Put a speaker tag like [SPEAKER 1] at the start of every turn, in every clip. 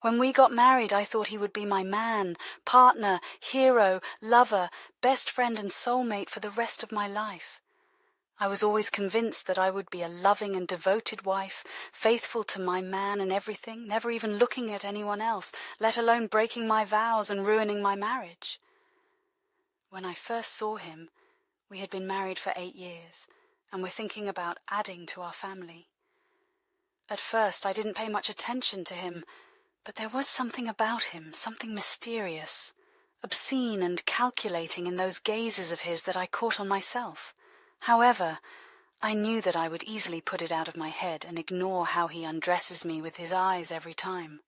[SPEAKER 1] When we got married, I thought he would be my man, partner, hero, lover, best friend and soulmate for the rest of my life. I was always convinced that I would be a loving and devoted wife, faithful to my man and everything, never even looking at anyone else, let alone breaking my vows and ruining my marriage. When I first saw him, we had been married for 8 years, and were thinking about adding to our family. At first, I didn't pay much attention to him, but there was something about him, something mysterious, obscene and calculating in those gazes of his that I caught on myself. However, I knew that I would easily put it out of my head and ignore how he undresses me with his eyes every time.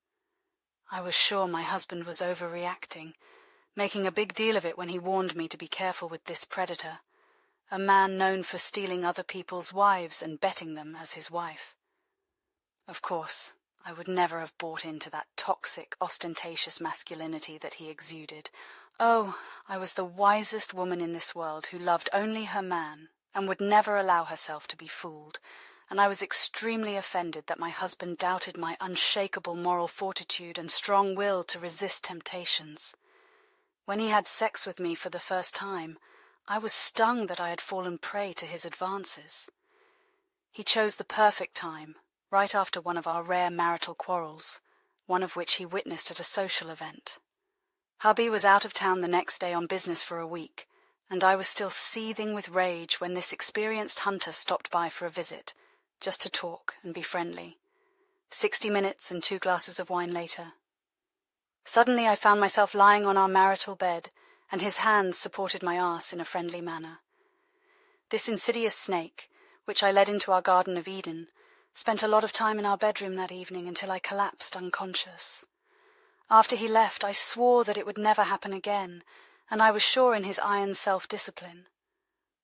[SPEAKER 1] I was sure my husband was overreacting, making a big deal of it when he warned me to be careful with this predator, a man known for stealing other people's wives and betting them as his wife. Of course, I would never have bought into that toxic, ostentatious masculinity that he exuded. Oh, I was the wisest woman in this world who loved only her man and would never allow herself to be fooled, and I was extremely offended that my husband doubted my unshakable moral fortitude and strong will to resist temptations. When he had sex with me for the first time, I was stung that I had fallen prey to his advances. He chose the perfect time, right after one of our rare marital quarrels, one of which he witnessed at a social event. Hubby was out of town the next day on business for a week, and I was still seething with rage when this experienced hunter stopped by for a visit, just to talk and be friendly. 60 minutes and 2 glasses of wine later. Suddenly I found myself lying on our marital bed, and his hands supported my arse in a friendly manner. This insidious snake, which I led into our Garden of Eden, spent a lot of time in our bedroom that evening until I collapsed unconscious. After he left, I swore that it would never happen again, and I was sure in his iron self-discipline.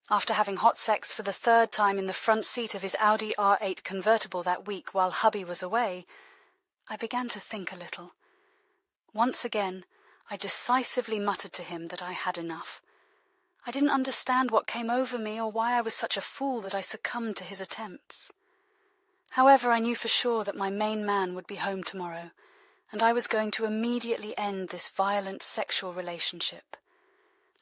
[SPEAKER 1] After having hot sex for the 3rd time in the front seat of his Audi R8 convertible that week while hubby was away, I began to think a little. Once again, I decisively muttered to him that I had enough. I didn't understand what came over me or why I was such a fool that I succumbed to his attempts. However, I knew for sure that my main man would be home tomorrow, and I was going to immediately end this violent sexual relationship.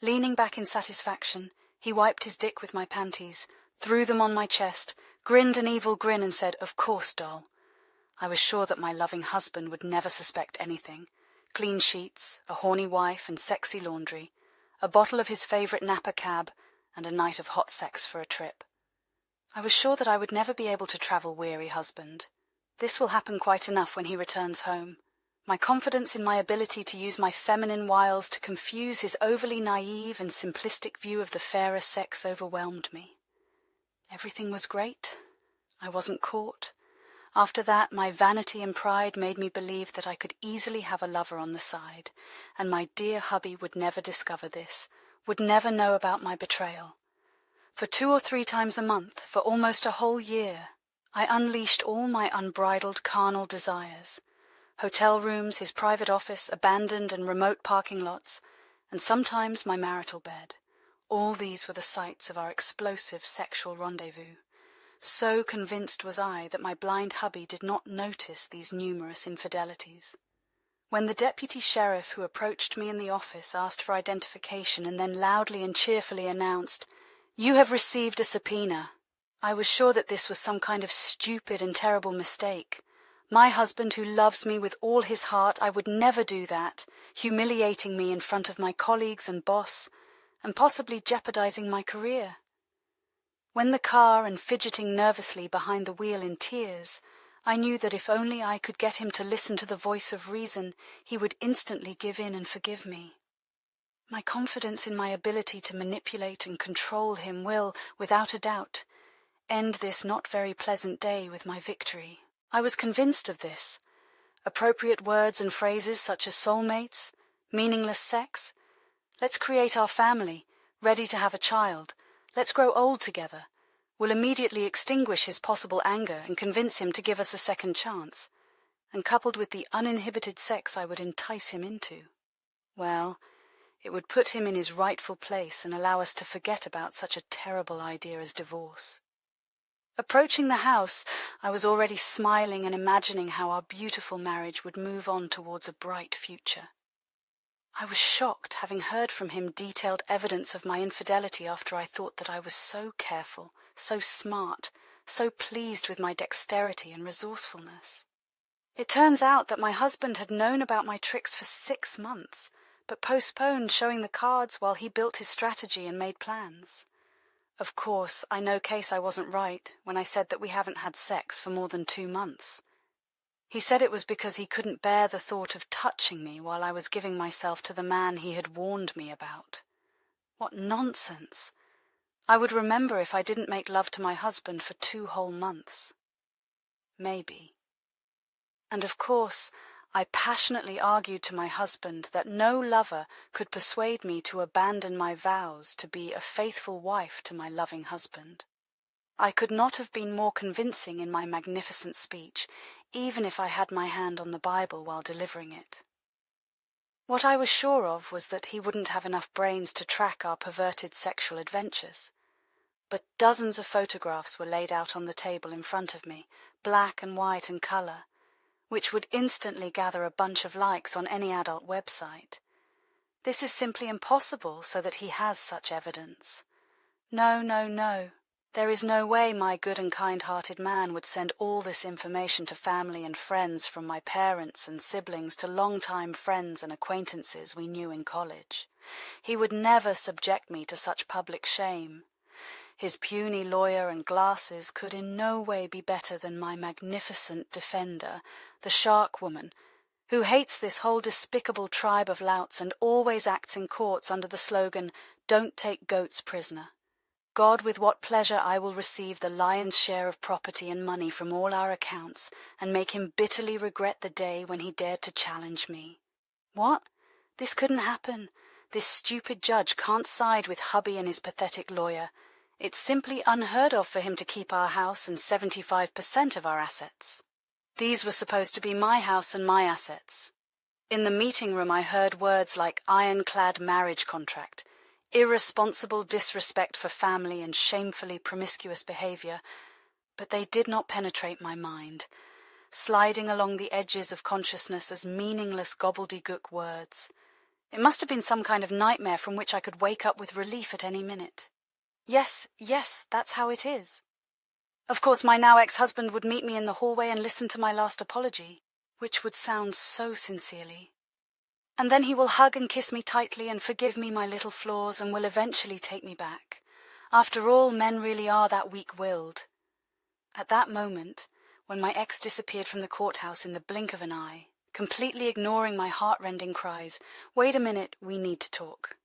[SPEAKER 1] Leaning back in satisfaction, he wiped his dick with my panties, threw them on my chest, grinned an evil grin and said, "Of course, doll." I was sure that my loving husband would never suspect anything. Clean sheets, a horny wife and sexy laundry, a bottle of his favourite Napa cab, and a night of hot sex for a trip. I was sure that I would never be able to travel weary husband. This will happen quite enough when he returns home. My confidence in my ability to use my feminine wiles to confuse his overly naive and simplistic view of the fairer sex overwhelmed me. Everything was great. I wasn't caught. After that, my vanity and pride made me believe that I could easily have a lover on the side, and my dear hubby would never discover this, would never know about my betrayal. For 2 or 3 times a month, for almost a whole year, I unleashed all my unbridled carnal desires. Hotel rooms, his private office, abandoned and remote parking lots, and sometimes my marital bed. All these were the sites of our explosive sexual rendezvous. So convinced was I that my blind hubby did not notice these numerous infidelities. When the deputy sheriff who approached me in the office asked for identification and then loudly and cheerfully announced, "You have received a subpoena," I was sure that this was some kind of stupid and terrible mistake. My husband, who loves me with all his heart, I would never do that, humiliating me in front of my colleagues and boss, and possibly jeopardizing my career. When the car and fidgeting nervously behind the wheel in tears, I knew that if only I could get him to listen to the voice of reason, he would instantly give in and forgive me. My confidence in my ability to manipulate and control him will, without a doubt, end this not very pleasant day with my victory. I was convinced of this. Appropriate words and phrases such as soulmates, meaningless sex, let's create our family, ready to have a child, let's grow old together, will immediately extinguish his possible anger and convince him to give us a second chance, and coupled with the uninhibited sex I would entice him into, well, it would put him in his rightful place and allow us to forget about such a terrible idea as divorce. Approaching the house, I was already smiling and imagining how our beautiful marriage would move on towards a bright future. I was shocked, having heard from him detailed evidence of my infidelity after I thought that I was so careful, so smart, so pleased with my dexterity and resourcefulness. It turns out that my husband had known about my tricks for 6 months, but postponed showing the cards while he built his strategy and made plans. Of course, I know case I wasn't right when I said that we haven't had sex for more than 2 months. He said it was because he couldn't bear the thought of touching me while I was giving myself to the man he had warned me about. What nonsense! I would remember if I didn't make love to my husband for 2 whole months. Maybe. And of course, I passionately argued to my husband that no lover could persuade me to abandon my vows to be a faithful wife to my loving husband. I could not have been more convincing in my magnificent speech, even if I had my hand on the Bible while delivering it. What I was sure of was that he wouldn't have enough brains to track our perverted sexual adventures. But dozens of photographs were laid out on the table in front of me, black and white and colour, which would instantly gather a bunch of likes on any adult website. This is simply impossible, so that he has such evidence. No, no, no. There is no way my good and kind-hearted man would send all this information to family and friends, from my parents and siblings to long-time friends and acquaintances we knew in college. He would never subject me to such public shame. His puny lawyer and glasses could in no way be better than my magnificent defender, the Shark Woman, who hates this whole despicable tribe of louts and always acts in courts under the slogan, "Don't take goats prisoner. God, with what pleasure I will receive the lion's share of property and money from all our accounts, and make him bitterly regret the day when he dared to challenge me." What? This couldn't happen. This stupid judge can't side with hubby and his pathetic lawyer. It's simply unheard of for him to keep our house and 75% of our assets. These were supposed to be my house and my assets. In the meeting room I heard words like ironclad marriage contract, irresponsible disrespect for family and shamefully promiscuous behaviour, but they did not penetrate my mind, sliding along the edges of consciousness as meaningless gobbledygook words. It must have been some kind of nightmare from which I could wake up with relief at any minute. Yes, that's how it is. Of course, my now ex-husband would meet me in the hallway and listen to my last apology, which would sound so sincerely. And then he will hug and kiss me tightly and forgive me my little flaws and will eventually take me back. After all, men really are that weak-willed. At that moment, when my ex disappeared from the courthouse in the blink of an eye, completely ignoring my heart-rending cries, "Wait a minute, we need to talk,"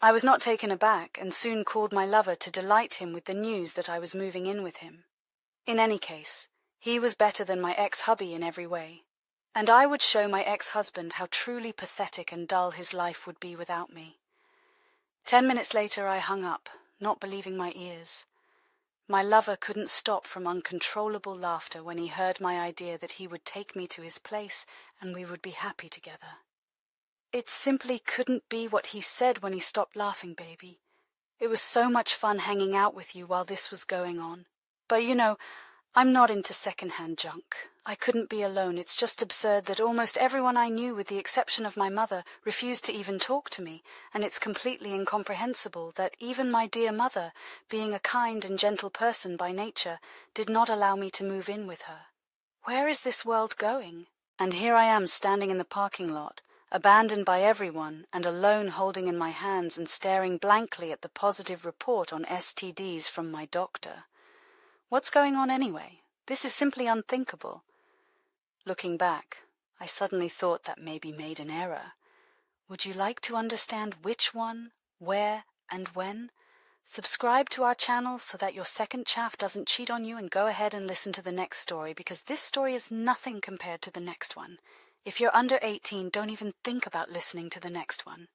[SPEAKER 1] I was not taken aback and soon called my lover to delight him with the news that I was moving in with him. In any case, he was better than my ex-hubby in every way, and I would show my ex-husband how truly pathetic and dull his life would be without me. 10 minutes later I hung up, not believing my ears. My lover couldn't stop from uncontrollable laughter when he heard my idea that he would take me to his place and we would be happy together. It simply couldn't be what he said when he stopped laughing, baby. It was so much fun hanging out with you while this was going on. But you know, I'm not into second-hand junk. I couldn't be alone. It's just absurd that almost everyone I knew, with the exception of my mother, refused to even talk to me, and it's completely incomprehensible that even my dear mother, being a kind and gentle person by nature, did not allow me to move in with her. Where is this world going? And here I am standing in the parking lot, abandoned by everyone and alone, holding in my hands and staring blankly at the positive report on STDs from my doctor. What's going on anyway? This is simply unthinkable. Looking back, I suddenly thought that maybe made an error. Would you like to understand which one, where, and when? Subscribe to our channel so that your second chaff doesn't cheat on you, and go ahead and listen to the next story, because this story is nothing compared to the next one. If you're under 18, don't even think about listening to the next one.